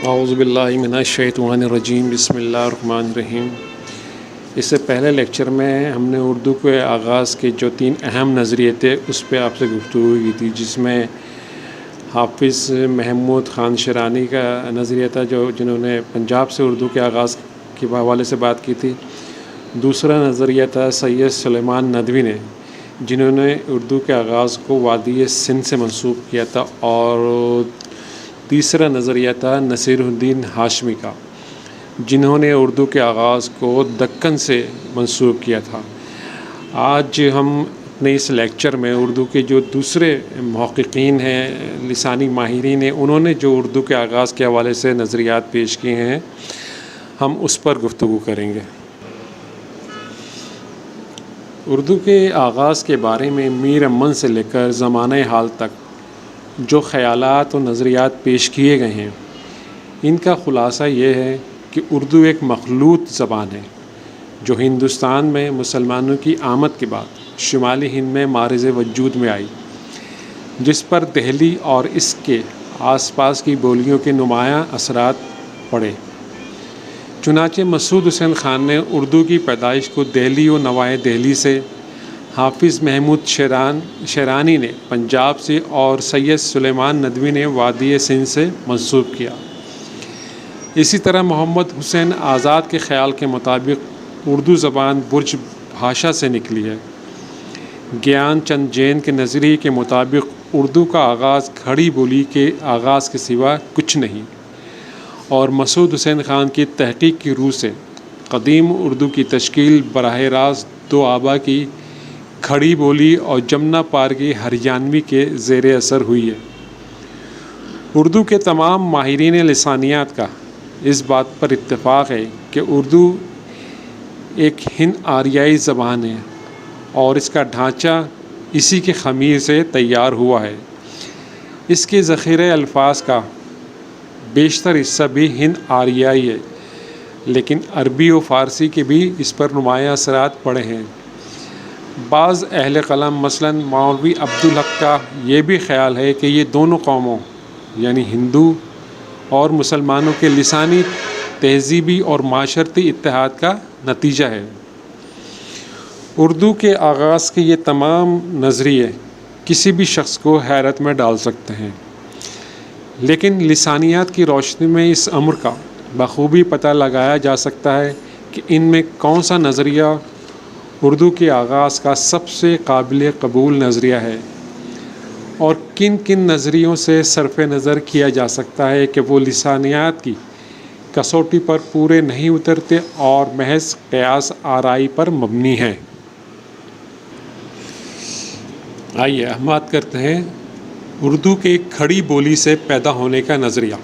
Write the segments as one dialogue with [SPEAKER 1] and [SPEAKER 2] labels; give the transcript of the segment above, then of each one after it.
[SPEAKER 1] اعوذ باللہ من الشیطان الرجیم بسم اللہ الرحمن الرحیم۔ اس سے پہلے لیکچر میں ہم نے اردو کے آغاز کے جو 3 اہم نظریے تھے اس پہ آپ سے گفتگو کی تھی، جس میں حافظ محمود خان شیرانی کا نظریہ تھا جنہوں نے پنجاب سے اردو کے آغاز کے حوالے سے بات کی تھی۔ دوسرا نظریہ تھا سید سلیمان ندوی نے، جنہوں نے اردو کے آغاز کو وادی سندھ سے منسوب کیا تھا، اور تیسرا نظریہ تھا نصیر الدین ہاشمی کا، جنہوں نے اردو کے آغاز کو دکن سے منسوب کیا تھا۔ آج ہم اپنے اس لیکچر میں اردو کے جو دوسرے محققین ہیں، لسانی ماہرین ہیں، انہوں نے جو اردو کے آغاز کے حوالے سے نظریات پیش کیے ہیں، ہم اس پر گفتگو کریں گے۔ اردو کے آغاز کے بارے میں میر امن سے لے کر زمانہ حال تک جو خیالات و نظریات پیش کیے گئے ہیں، ان کا خلاصہ یہ ہے کہ اردو ایک مخلوط زبان ہے جو ہندوستان میں مسلمانوں کی آمد کے بعد شمالی ہند میں معرض وجود میں آئی، جس پر دہلی اور اس کے آس پاس کی بولیوں کے نمایاں اثرات پڑے۔ چنانچہ مسعود حسین خان نے اردو کی پیدائش کو دہلی و نواح دہلی سے، حافظ محمود شیرانی نے پنجاب سے، اور سید سلیمان ندوی نے وادی سندھ سے منسوب کیا۔ اسی طرح محمد حسین آزاد کے خیال کے مطابق اردو زبان برج بھاشا سے نکلی ہے۔ گیان چند جین کے نظریے کے مطابق اردو کا آغاز کھڑی بولی کے آغاز کے سوا کچھ نہیں، اور مسعود حسین خان کی تحقیق کی روح سے قدیم اردو کی تشکیل براہ راست 2 آبا کی کھڑی بولی اور جمنا پار کی ہریانوی کے زیر اثر ہوئی ہے۔ اردو کے تمام ماہرین لسانیات کا اس بات پر اتفاق ہے کہ اردو ایک ہند آریائی زبان ہے، اور اس کا ڈھانچہ اسی کے خمیر سے تیار ہوا ہے۔ اس کے ذخیرہ الفاظ کا بیشتر حصہ بھی ہند آریائی ہے، لیکن عربی و فارسی کے بھی اس پر نمایاں اثرات پڑے ہیں۔ بعض اہل قلم مثلاً مولوی عبدالحق کا یہ بھی خیال ہے کہ یہ دونوں قوموں یعنی ہندو اور مسلمانوں کے لسانی، تہذیبی اور معاشرتی اتحاد کا نتیجہ ہے۔ اردو کے آغاز کے یہ تمام نظریے کسی بھی شخص کو حیرت میں ڈال سکتے ہیں، لیکن لسانیات کی روشنی میں اس امر کا بخوبی پتہ لگایا جا سکتا ہے کہ ان میں کون سا نظریہ اردو کے آغاز کا سب سے قابل قبول نظریہ ہے، اور کن کن نظریوں سے صرف نظر کیا جا سکتا ہے کہ وہ لسانیات کی کسوٹی پر پورے نہیں اترتے اور محض قیاس آرائی پر مبنی ہیں۔ آئیے ہم بات کرتے ہیں اردو کے کھڑی بولی سے پیدا ہونے کا نظریہ،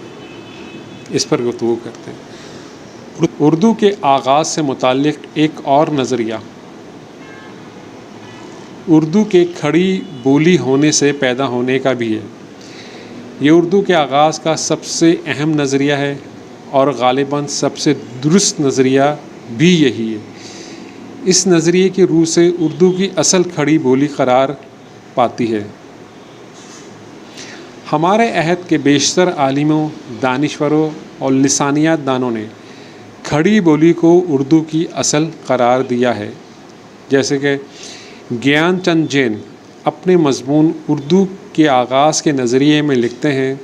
[SPEAKER 1] اس پر گفتگو کرتے ہیں۔ اردو کے آغاز سے متعلق ایک اور نظریہ اردو کے کھڑی بولی ہونے سے پیدا ہونے کا بھی ہے۔ یہ اردو کے آغاز کا سب سے اہم نظریہ ہے، اور غالباً سب سے درست نظریہ بھی یہی ہے۔ اس نظریے کی روح سے اردو کی اصل کھڑی بولی قرار پاتی ہے۔ ہمارے عہد کے بیشتر عالموں، دانشوروں اور لسانیات دانوں نے کھڑی بولی کو اردو کی اصل قرار دیا ہے، جیسے کہ گیان چند جین اپنے مضمون اردو کے آغاز کے نظریے میں لکھتے ہیں: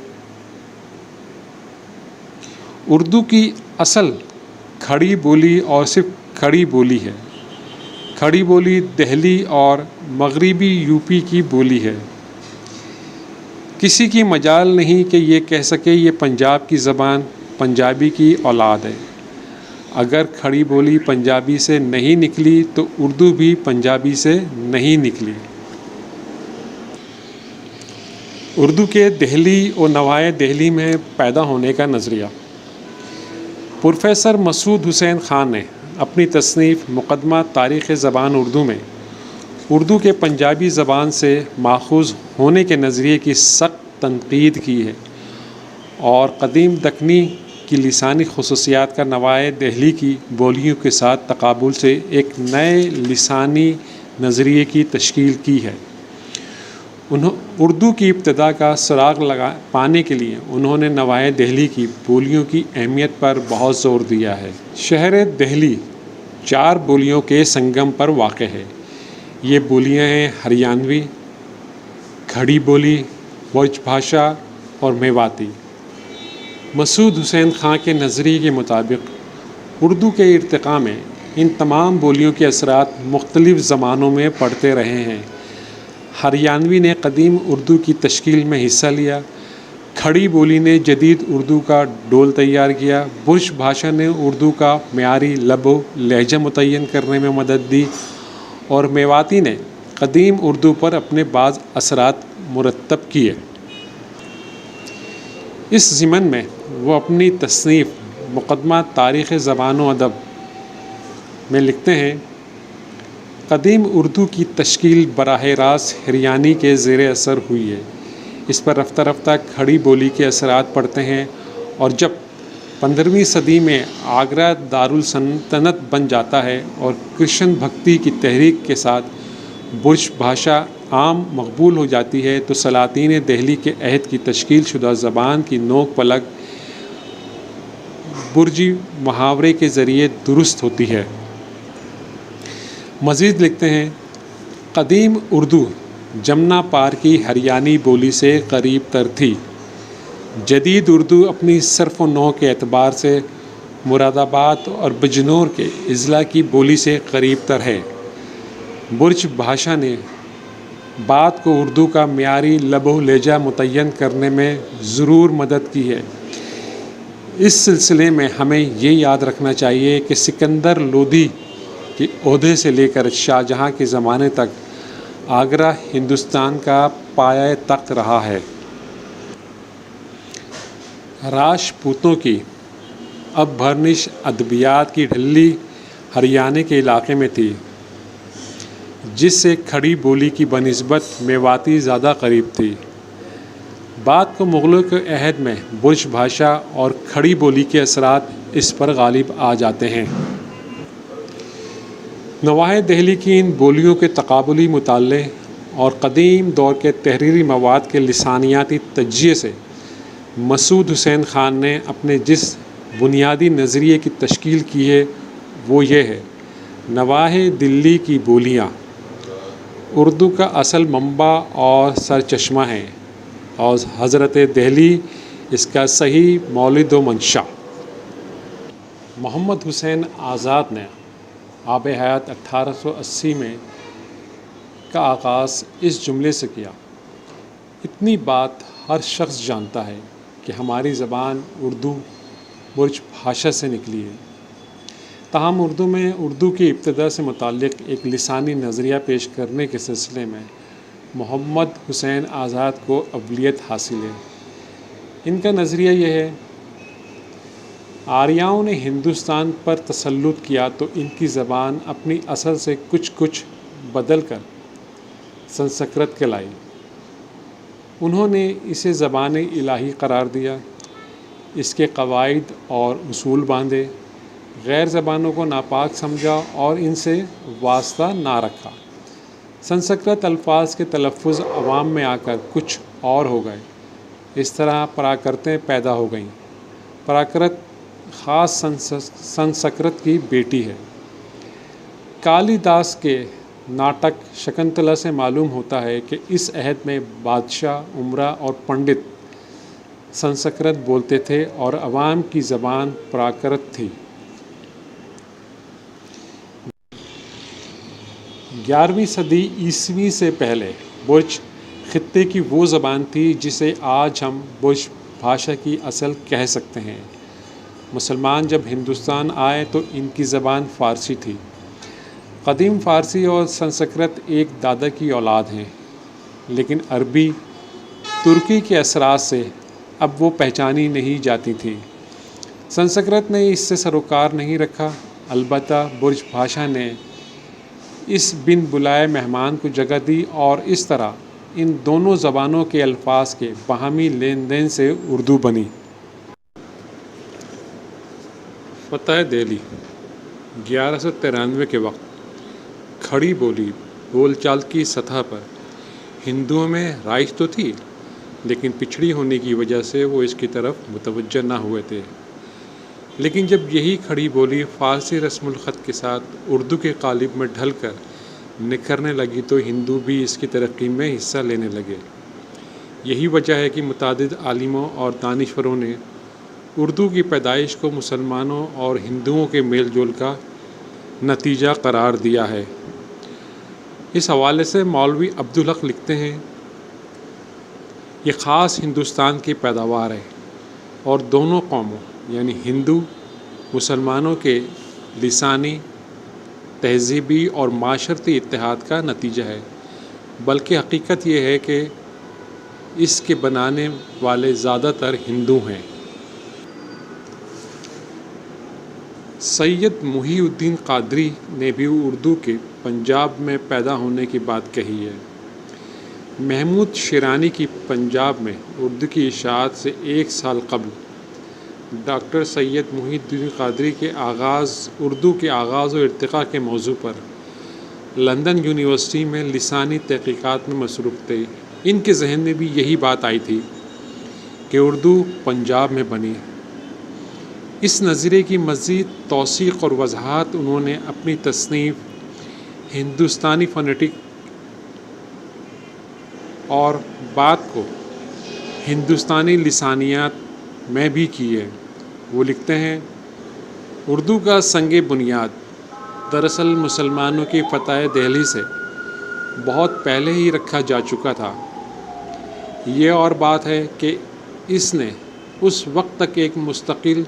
[SPEAKER 1] اردو کی اصل کھڑی بولی اور صرف کھڑی بولی ہے۔ کھڑی بولی دہلی اور مغربی یوپی کی بولی ہے۔ کسی کی مجال نہیں کہ یہ کہہ سکے یہ پنجاب کی زبان پنجابی کی اولاد ہے۔ اگر کھڑی بولی پنجابی سے نہیں نکلی تو اردو بھی پنجابی سے نہیں نکلی۔ اردو کے دہلی و نواح دہلی میں پیدا ہونے کا نظریہ پروفیسر مسعود حسین خان نے اپنی تصنیف مقدمہ تاریخ زبان اردو میں اردو کے پنجابی زبان سے ماخوذ ہونے کے نظریے کی سخت تنقید کی ہے، اور قدیم دکنی کی لسانی خصوصیات کا نواح دہلی کی بولیوں کے ساتھ تقابل سے ایک نئے لسانی نظریے کی تشکیل کی ہے۔ اردو کی ابتدا کا سراغ پانے کے لیے انہوں نے نواح دہلی کی بولیوں کی اہمیت پر بہت زور دیا ہے۔ شہر دہلی 4 بولیوں کے سنگم پر واقع ہے۔ یہ بولیاں ہیں ہریانوی، کھڑی بولی، برج بھاشا اور میواتی۔ مسعود حسین خان کے نظریے کے مطابق اردو کے ارتقاء میں ان تمام بولیوں کے اثرات مختلف زمانوں میں پڑتے رہے ہیں۔ ہریانوی نے قدیم اردو کی تشکیل میں حصہ لیا، کھڑی بولی نے جدید اردو کا ڈول تیار کیا، برج بھاشا نے اردو کا معیاری لب و لہجہ متعین کرنے میں مدد دی، اور میواتی نے قدیم اردو پر اپنے بعض اثرات مرتب کیے۔ اس ضمن میں وہ اپنی تصنیف مقدمہ تاریخ زبان و ادب میں لکھتے ہیں: قدیم اردو کی تشکیل براہ راست ہریانی کے زیر اثر ہوئی ہے۔ اس پر رفتہ رفتہ کھڑی بولی کے اثرات پڑتے ہیں، اور جب 15ویں صدی میں آگرہ دارالسلطنت بن جاتا ہے اور کرشن بھکتی کی تحریک کے ساتھ برج بھاشا عام مقبول ہو جاتی ہے، تو سلاطین دہلی کے عہد کی تشکیل شدہ زبان کی نوک پلک برجی محاورے کے ذریعے درست ہوتی ہے۔ مزید لکھتے ہیں: قدیم اردو جمنا پار کی ہریانی بولی سے قریب تر تھی۔ جدید اردو اپنی صرف و نحو کے اعتبار سے مراد آباد اور بجنور کے اضلاع کی بولی سے قریب تر ہے۔ برج بھاشا نے بات کو اردو کا معیاری لب و لہجہ متعین کرنے میں ضرور مدد کی ہے۔ اس سلسلے میں ہمیں یہ یاد رکھنا چاہیے کہ سکندر لودھی کے عہدے سے لے کر شاہ جہاں کے زمانے تک آگرہ ہندوستان کا پایہ تخت رہا ہے۔ راجپوتوں کی اپبھرنش ادبیات کی ڈھلی ہریانے کے علاقے میں تھی، جس سے کھڑی بولی کی بنسبت میواتی زیادہ قریب تھی۔ بعد کو مغلوں کے عہد میں برج بھاشا اور کھڑی بولی کے اثرات اس پر غالب آ جاتے ہیں۔ نواح دہلی کی ان بولیوں کے تقابلی مطالعے اور قدیم دور کے تحریری مواد کے لسانیاتی تجزیے سے مسعود حسین خان نے اپنے جس بنیادی نظریے کی تشکیل کی ہے وہ یہ ہے: نواح دلی کی بولیاں اردو کا اصل منبع اور سرچشمہ ہیں، اور حضرت دہلی اس کا صحیح مولد و منشا۔ محمد حسین آزاد نے آب حیات 1880 میں کا آغاز اس جملے سے کیا: اتنی بات ہر شخص جانتا ہے کہ ہماری زبان اردو برج بھاشا سے نکلی ہے۔ تاہم اردو میں اردو کی ابتدا سے متعلق ایک لسانی نظریہ پیش کرنے کے سلسلے میں محمد حسین آزاد کو اولیت حاصل ہے۔ ان کا نظریہ یہ ہے: آریاؤں نے ہندوستان پر تسلط کیا تو ان کی زبان اپنی اصل سے کچھ بدل کر سنسکرت کہلائی۔ انہوں نے اسے زبان الہی قرار دیا، اس کے قواعد اور اصول باندھے، غیر زبانوں کو ناپاک سمجھا اور ان سے واسطہ نہ رکھا۔ سنسکرت الفاظ کے تلفظ عوام میں آ کر کچھ اور ہو گئے۔ اس طرح پراکرتیں پیدا ہو گئیں۔ پراکرت خاص سنسکرت کی بیٹی ہے۔ کالی داس کے ناٹک شکنتلا سے معلوم ہوتا ہے کہ اس عہد میں بادشاہ، امرا اور پنڈت سنسکرت بولتے تھے اور عوام کی زبان پراکرت تھی۔ 11ویں صدی عیسوی سے پہلے برج خطے کی وہ زبان تھی جسے آج ہم برج بھاشا کی اصل کہہ سکتے ہیں۔ مسلمان جب ہندوستان آئے تو ان کی زبان فارسی تھی۔ قدیم فارسی اور سنسکرت ایک دادا کی اولاد ہیں، لیکن عربی، ترکی کے اثرات سے اب وہ پہچانی نہیں جاتی تھیں۔ سنسکرت نے اس سے سروکار نہیں رکھا، البتہ برج بھاشا نے اس بن بلائے مہمان کو جگہ دی، اور اس طرح ان دونوں زبانوں کے الفاظ کے باہمی لین دین سے اردو بنی۔ فتح دہلی 1193 کے وقت کھڑی بولی بول چال کی سطح پر ہندوؤں میں رائج تو تھی، لیکن پچھڑی ہونے کی وجہ سے وہ اس کی طرف متوجہ نہ ہوئے تھے۔ لیکن جب یہی کھڑی بولی فارسی رسم الخط کے ساتھ اردو کے قالب میں ڈھل کر نکھرنے لگی تو ہندو بھی اس کی ترقی میں حصہ لینے لگے۔ یہی وجہ ہے کہ متعدد عالموں اور دانشوروں نے اردو کی پیدائش کو مسلمانوں اور ہندوؤں کے میل جول کا نتیجہ قرار دیا ہے۔ اس حوالے سے مولوی عبدالحق لکھتے ہیں، یہ خاص ہندوستان کی پیداوار ہے اور دونوں قوموں یعنی ہندو مسلمانوں کے لسانی، تہذیبی اور معاشرتی اتحاد کا نتیجہ ہے، بلکہ حقیقت یہ ہے کہ اس کے بنانے والے زیادہ تر ہندو ہیں۔ سید محی الدین قادری نے بھی اردو کے پنجاب میں پیدا ہونے کی بات کہی ہے۔ محمود شیرانی کی پنجاب میں اردو کی اشاعت سے 1 سال قبل ڈاکٹر سید محی الدین قادری کے اردو کے آغاز و ارتقاء کے موضوع پر لندن یونیورسٹی میں لسانی تحقیقات میں مصروف تھے۔ ان کے ذہن میں بھی یہی بات آئی تھی کہ اردو پنجاب میں بنی۔ اس نظریے کی مزید توثیق اور وضاحت انہوں نے اپنی تصنیف ہندوستانی فونیٹک اور بات کو ہندوستانی لسانیات میں بھی کی ہے۔ وہ لکھتے ہیں، اردو کا سنگ بنیاد دراصل مسلمانوں کی فتح دہلی سے بہت پہلے ہی رکھا جا چکا تھا۔ یہ اور بات ہے کہ اس نے اس وقت تک ایک مستقل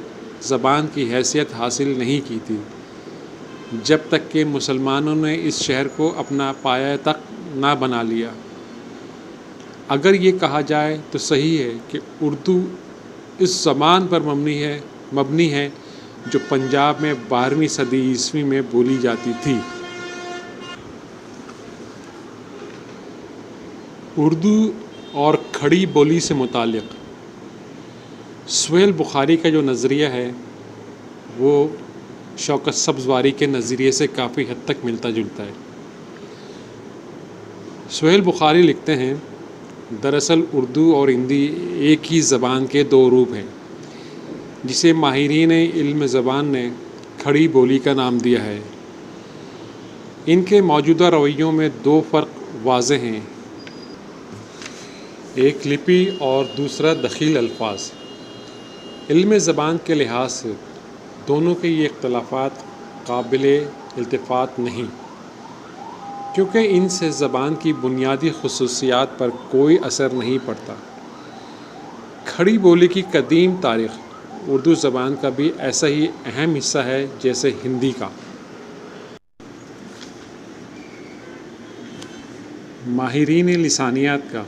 [SPEAKER 1] زبان کی حیثیت حاصل نہیں کی تھی جب تک کہ مسلمانوں نے اس شہر کو اپنا پایہ تخت نہ بنا لیا۔ اگر یہ کہا جائے تو صحیح ہے کہ اردو اس زبان پر مبنی ہے جو پنجاب میں 12ویں صدی عیسوی میں بولی جاتی تھی۔ اردو اور کھڑی بولی سے متعلق سہیل بخاری کا جو نظریہ ہے وہ شوکت سبزواری کے نظریے سے کافی حد تک ملتا جلتا ہے۔ سہیل بخاری لکھتے ہیں، دراصل اردو اور ہندی ایک ہی زبان کے 2 روپ ہیں جسے ماہرین علم زبان نے کھڑی بولی کا نام دیا ہے۔ ان کے موجودہ رویوں میں 2 فرق واضح ہیں، ایک لپی اور دوسرا دخیل الفاظ۔ علم زبان کے لحاظ سے دونوں کے یہ اختلافات قابل التفات نہیں، کیونکہ ان سے زبان کی بنیادی خصوصیات پر کوئی اثر نہیں پڑتا۔ کھڑی بولی کی قدیم تاریخ اردو زبان کا بھی ایسا ہی اہم حصہ ہے جیسے ہندی کا۔ ماہرین لسانیات کا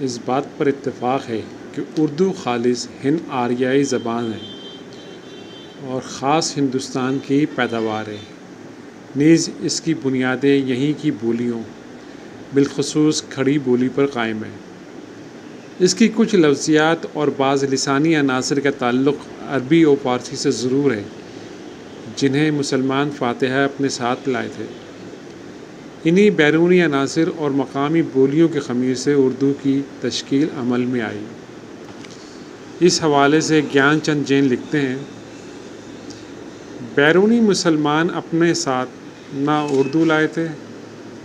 [SPEAKER 1] اس بات پر اتفاق ہے کہ اردو خالص ہند آریائی زبان ہے اور خاص ہندوستان کی پیداوار ہے، نیز اس کی بنیادیں یہیں کی بولیوں بالخصوص کھڑی بولی پر قائم ہیں۔ اس کی کچھ لفظیات اور بعض لسانی عناصر کا تعلق عربی و فارسی سے ضرور ہے جنہیں مسلمان فاتحہ اپنے ساتھ لائے تھے۔ انہی بیرونی عناصر اور مقامی بولیوں کے خمیر سے اردو کی تشکیل عمل میں آئی۔ اس حوالے سے گیان چند جین لکھتے ہیں، بیرونی مسلمان اپنے ساتھ نہ اردو لائے تھے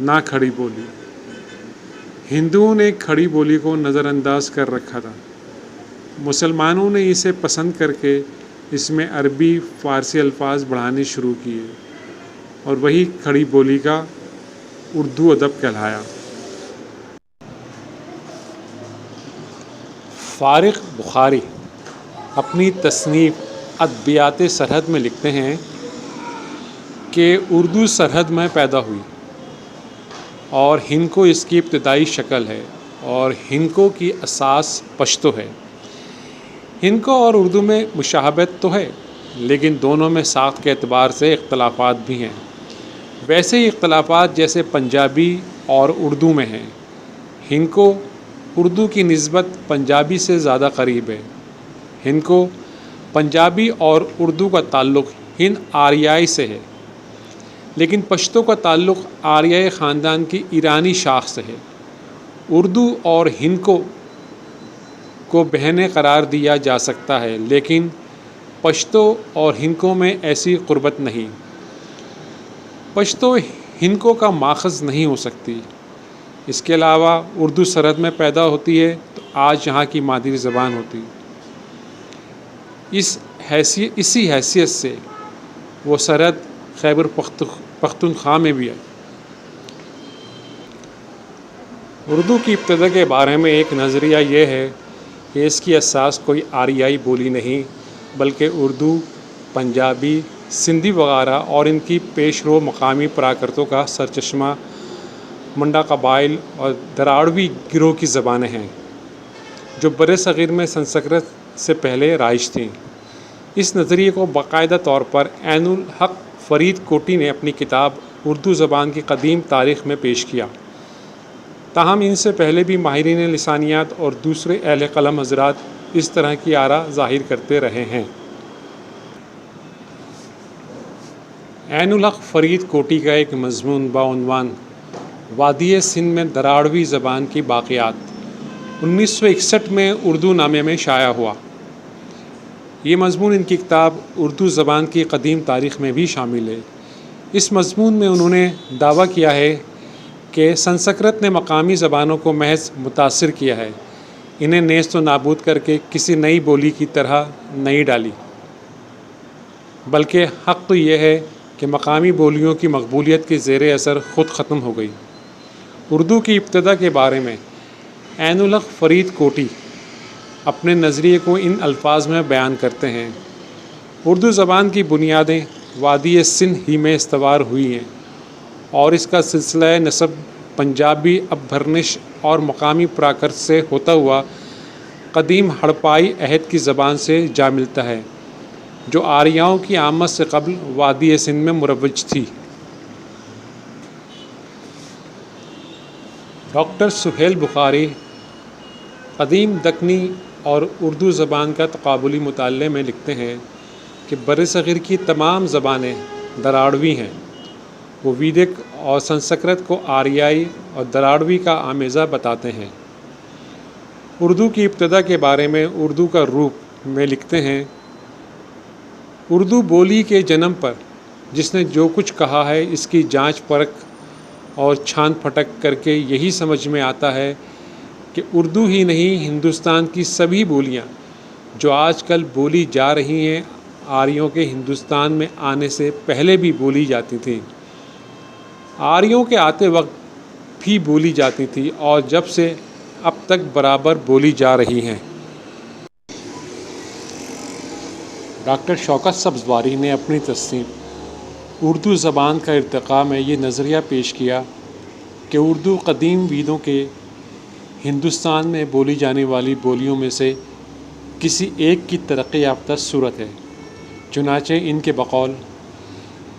[SPEAKER 1] نہ کھڑی بولی۔ ہندوؤں نے کھڑی بولی کو نظر انداز کر رکھا تھا، مسلمانوں نے اسے پسند کر کے اس میں عربی فارسی الفاظ بڑھانے شروع کیے اور وہی کھڑی بولی کا اردو ادب کہلایا۔ فارغ بخاری اپنی تصنیف ادبیات سرحد میں لکھتے ہیں کہ اردو سرحد میں پیدا ہوئی اور ہندکو اس کی ابتدائی شکل ہے اور ہندکو کی اساس پشتو ہے۔ ہندکو اور اردو میں مشابہت تو ہے لیکن دونوں میں ساخت کے اعتبار سے اختلافات بھی ہیں۔ ویسے ہی اختلافات جیسے پنجابی اور اردو میں ہیں۔ ہندکو اردو کی نسبت پنجابی سے زیادہ قریب ہے۔ ہندکو پنجابی اور اردو کا تعلق ہند آریائی سے ہے، لیکن پشتو کا تعلق آریائی خاندان کی ایرانی شاخ سے ہے۔ اردو اور ہندکو کو بہنیں قرار دیا جا سکتا ہے، لیکن پشتو اور ہندکو میں ایسی قربت نہیں۔ پشتو ہندکو کا ماخذ نہیں ہو سکتی۔ اس کے علاوہ اردو سرحد میں پیدا ہوتی ہے تو آج یہاں کی مادری زبان ہوتی۔ اسی حیثیت سے وہ سرحد خیبر پختونخوا میں بھی ہے۔ اردو کی ابتدا کے بارے میں ایک نظریہ یہ ہے کہ اس کی اساس کوئی آریائی بولی نہیں بلکہ اردو، پنجابی، سندھی وغیرہ اور ان کی پیش رو مقامی پراکرتوں کا سرچشمہ منڈا قبائل اور دراڑوی گروہ کی زبانیں ہیں جو بر صغیر میں سنسکرت سے پہلے رائج تھیں۔ اس نظریے کو باقاعدہ طور پر عین الحق فرید کوٹی نے اپنی کتاب اردو زبان کی قدیم تاریخ میں پیش کیا۔ تاہم ان سے پہلے بھی ماہرین لسانیات اور دوسرے اہل قلم حضرات اس طرح کی آراء ظاہر کرتے رہے ہیں۔ عین الحق فرید کوٹی کا ایک مضمون بعنوان وادی سندھ میں دراڑوی زبان کی باقیات 1961 میں اردو نامے میں شائع ہوا۔ یہ مضمون ان کی کتاب اردو زبان کی قدیم تاریخ میں بھی شامل ہے۔ اس مضمون میں انہوں نے دعویٰ کیا ہے کہ سنسکرت نے مقامی زبانوں کو محض متاثر کیا ہے، انہیں نیست و نابود کر کے کسی نئی بولی کی طرح نہیں ڈالی، بلکہ حق تو یہ ہے کہ مقامی بولیوں کی مقبولیت کے زیر اثر خود ختم ہو گئی۔ اردو کی ابتدا کے بارے میں عین الحق فرید کوٹی اپنے نظریے کو ان الفاظ میں بیان کرتے ہیں: اردو زبان کی بنیادیں وادی سندھ ہی میں استوار ہوئی ہیں اور اس کا سلسلہ نسب پنجابی اپبھرنش اور مقامی پراکرت سے ہوتا ہوا قدیم ہڑپائی عہد کی زبان سے جا ملتا ہے جو آریاؤں کی آمد سے قبل وادی سندھ میں مروج تھی۔ ڈاکٹر سہیل بخاری قدیم دکنی اور اردو زبان کا تقابلی مطالعے میں لکھتے ہیں کہ برصغیر کی تمام زبانیں دراڑوی ہیں۔ وہ ویدک اور سنسکرت کو آریائی اور دراڑوی کا آمیزہ بتاتے ہیں۔ اردو کی ابتدا کے بارے میں اردو کا روپ میں لکھتے ہیں: اردو بولی کے جنم پر جس نے جو کچھ کہا ہے اس کی جانچ پرکھ اور چھان پھٹک کر کے یہی سمجھ میں آتا ہے کہ اردو ہی نہیں ہندوستان کی سبھی بولیاں جو آج کل بولی جا رہی ہیں آریوں کے ہندوستان میں آنے سے پہلے بھی بولی جاتی تھیں، آریوں کے آتے وقت بھی بولی جاتی تھی اور جب سے اب تک برابر بولی جا رہی ہیں۔ ڈاکٹر شوکت سبزواری نے اپنی تصنیف اردو زبان کا ارتقاء میں یہ نظریہ پیش کیا کہ اردو قدیم ویدوں کے ہندوستان میں بولی جانے والی بولیوں میں سے کسی ایک کی ترقی یافتہ صورت ہے۔ چنانچہ ان کے بقول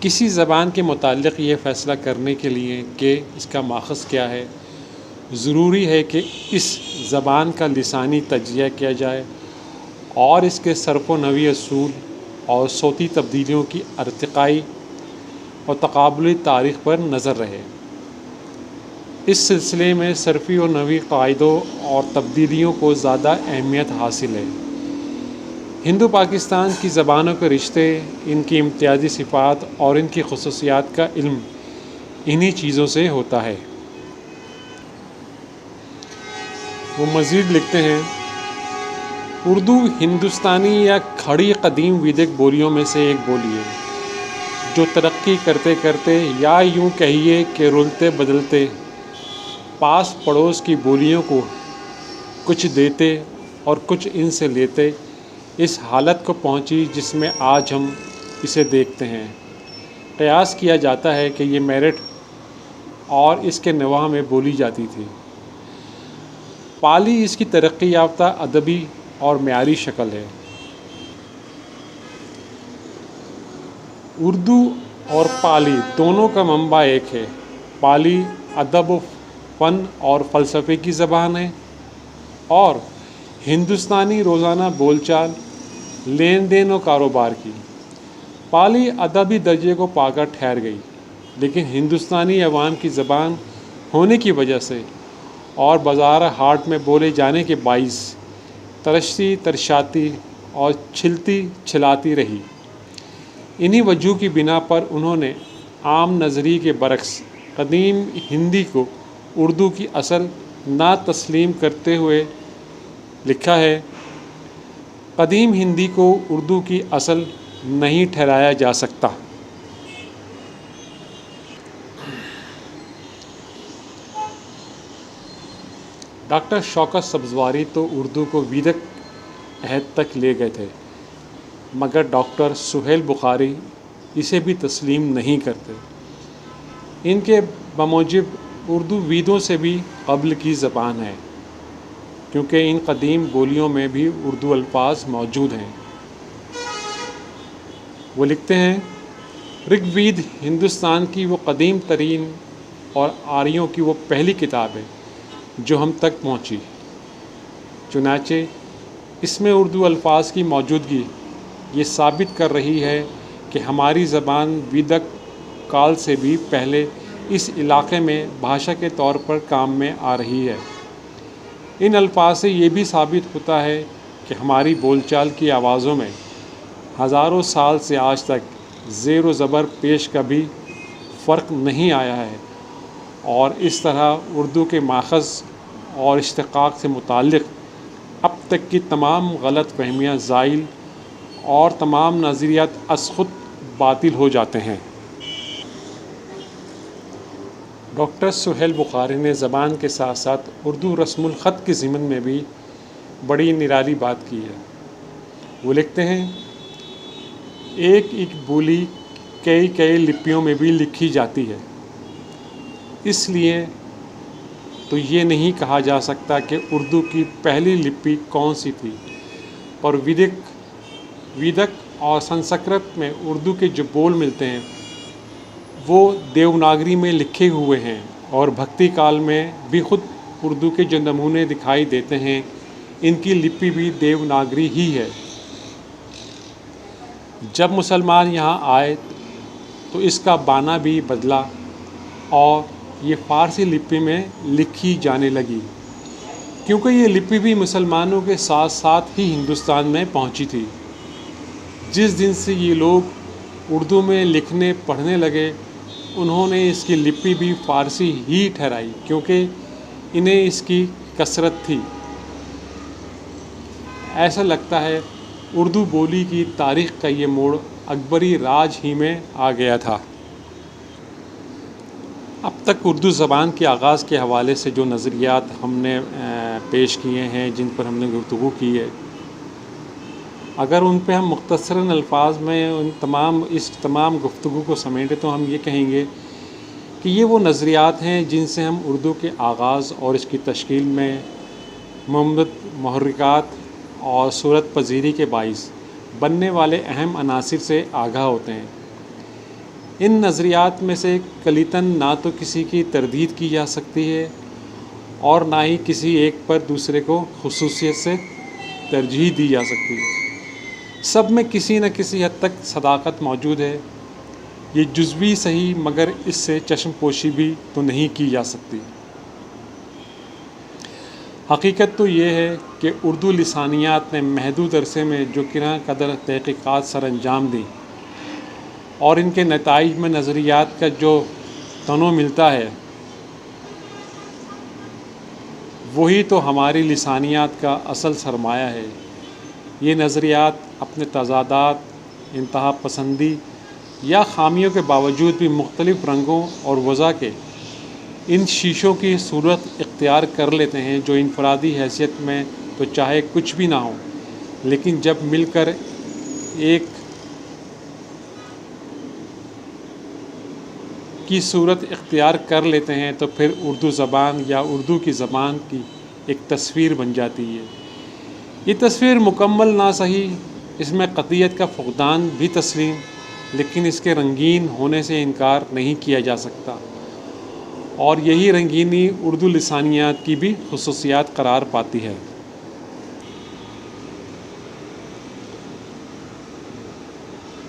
[SPEAKER 1] کسی زبان کے متعلق یہ فیصلہ کرنے کے لیے کہ اس کا ماخذ کیا ہے، ضروری ہے کہ اس زبان کا لسانی تجزیہ کیا جائے اور اس کے صرف و نحوی اصول اور صوتی تبدیلیوں کی ارتقائی اور تقابلی تاریخ پر نظر رہے۔ اس سلسلے میں صرفی و نحوی قاعدوں اور تبدیلیوں کو زیادہ اہمیت حاصل ہے۔ ہندو پاکستان کی زبانوں کے رشتے، ان کی امتیازی صفات اور ان کی خصوصیات کا علم انہی چیزوں سے ہوتا ہے۔ وہ مزید لکھتے ہیں: اردو ہندوستانی یا کھڑی قدیم ویدک بولیوں میں سے ایک بولی ہے جو ترقی کرتے کرتے یا یوں کہیے کہ رلتے بدلتے پاس پڑوس کی بولیوں کو کچھ دیتے اور کچھ ان سے لیتے اس حالت کو پہنچی جس میں آج ہم اسے دیکھتے ہیں۔ قیاس کیا جاتا ہے کہ یہ میرٹھ اور اس کے نواح میں بولی جاتی تھی۔ پالی اس کی ترقی یافتہ ادبی اور معیاری شکل ہے۔ اردو اور پالی دونوں کا منبع ایک ہے۔ پالی ادب و فن اور فلسفے کی زبان ہے اور ہندوستانی روزانہ بول چال، لین دین و کاروبار کی۔ پالی ادبی درجے کو پا کر ٹھہر گئی، لیکن ہندوستانی عوام کی زبان ہونے کی وجہ سے اور بازار ہاٹ میں بولے جانے کے باعث ترشتی ترشاتی اور چھلتی چھلاتی رہی۔ انہی وجوہ کی بنا پر انہوں نے عام نظریے کے برعکس قدیم ہندی کو اردو کی اصل نہ تسلیم کرتے ہوئے لکھا ہے۔ قدیم ہندی کو اردو کی اصل نہیں ٹھہرایا جا سکتا۔ ڈاکٹر شوکت سبزواری تو اردو کو ویدک عہد تک لے گئے تھے، مگر ڈاکٹر سہیل بخاری اسے بھی تسلیم نہیں کرتے۔ ان کے بموجب اردو ویدوں سے بھی قبل کی زبان ہے، کیونکہ ان قدیم بولیوں میں بھی اردو الفاظ موجود ہیں۔ وہ لکھتے ہیں، رگ وید ہندوستان کی وہ قدیم ترین اور آریوں کی وہ پہلی کتاب ہے جو ہم تک پہنچی۔ چنانچہ اس میں اردو الفاظ کی موجودگی یہ ثابت کر رہی ہے کہ ہماری زبان ویدک کال سے بھی پہلے اس علاقے میں بھاشا کے طور پر کام میں آ رہی ہے۔ ان الفاظ سے یہ بھی ثابت ہوتا ہے کہ ہماری بول چال کی آوازوں میں ہزاروں سال سے آج تک زیر و زبر پیش کا بھی فرق نہیں آیا ہے، اور اس طرح اردو کے ماخذ اور اشتقاق سے متعلق اب تک کی تمام غلط فہمیاں زائل اور تمام نظریات از خود باطل ہو جاتے ہیں۔ ڈاکٹر سہیل بخاری نے زبان کے ساتھ ساتھ اردو رسم الخط کے ضمن میں بھی بڑی نرالی بات کی ہے۔ وہ لکھتے ہیں، ایک ایک بولی کئی کئی لپیوں میں بھی لکھی جاتی ہے، اس لیے تو یہ نہیں کہا جا سکتا کہ اردو کی پہلی لپی کون سی تھی، پر ویدک اور سنسکرت میں اردو کے جو بول ملتے ہیں وہ دیوناگری میں لکھے ہوئے ہیں، اور بھکتی کال میں بھی خود اردو کے جو نمونے دکھائی دیتے ہیں ان کی لپی بھی دیوناگری ہی ہے۔ جب مسلمان یہاں آئے تو اس کا بانا بھی بدلا اور یہ فارسی لپی میں لکھی جانے لگی، کیونکہ یہ لپی بھی مسلمانوں کے ساتھ ساتھ ہی ہندوستان میں پہنچی تھی۔ جس دن سے یہ لوگ اردو میں لکھنے پڑھنے لگے، انہوں نے اس کی لپی بھی فارسی ہی ٹھہرائی، کیونکہ انہیں اس کی کثرت تھی۔ ایسا لگتا ہے اردو بولی کی تاریخ کا یہ موڑ اکبری راج ہی میں آ گیا تھا۔ اب تک اردو زبان کے آغاز کے حوالے سے جو نظریات ہم نے پیش کیے ہیں، جن پر ہم نے گفتگو کی ہے، اگر ان پہ ہم مختصراً الفاظ میں اس تمام گفتگو کو سمیٹیں تو ہم یہ کہیں گے کہ یہ وہ نظریات ہیں جن سے ہم اردو کے آغاز اور اس کی تشکیل میں محرکات اور صورت پذیری کے باعث بننے والے اہم عناصر سے آگاہ ہوتے ہیں۔ ان نظریات میں سے کلیتاً نہ تو کسی کی تردید کی جا سکتی ہے اور نہ ہی کسی ایک پر دوسرے کو خصوصیت سے ترجیح دی جا سکتی ہے۔ سب میں کسی نہ کسی حد تک صداقت موجود ہے۔ یہ جزوی صحیح، مگر اس سے چشم پوشی بھی تو نہیں کی جا سکتی۔ حقیقت تو یہ ہے کہ اردو لسانیات نے محدود عرصے میں جو کرہ قدر تحقیقات سر انجام دیں اور ان کے نتائج میں نظریات کا جو تنوع ملتا ہے، وہی تو ہماری لسانیات کا اصل سرمایہ ہے۔ یہ نظریات اپنے تضادات، انتہا پسندی یا خامیوں کے باوجود بھی مختلف رنگوں اور وضع کے ان شیشوں کی صورت اختیار کر لیتے ہیں جو انفرادی حیثیت میں تو چاہے کچھ بھی نہ ہو، لیکن جب مل کر ایک کی صورت اختیار کر لیتے ہیں تو پھر اردو زبان یا اردو کی زبان کی ایک تصویر بن جاتی ہے۔ یہ تصویر مکمل نہ صحیح، اس میں قطعیت کا فقدان بھی تسلیم، لیکن اس کے رنگین ہونے سے انکار نہیں کیا جا سکتا، اور یہی رنگینی اردو لسانیات کی بھی خصوصیات قرار پاتی ہے۔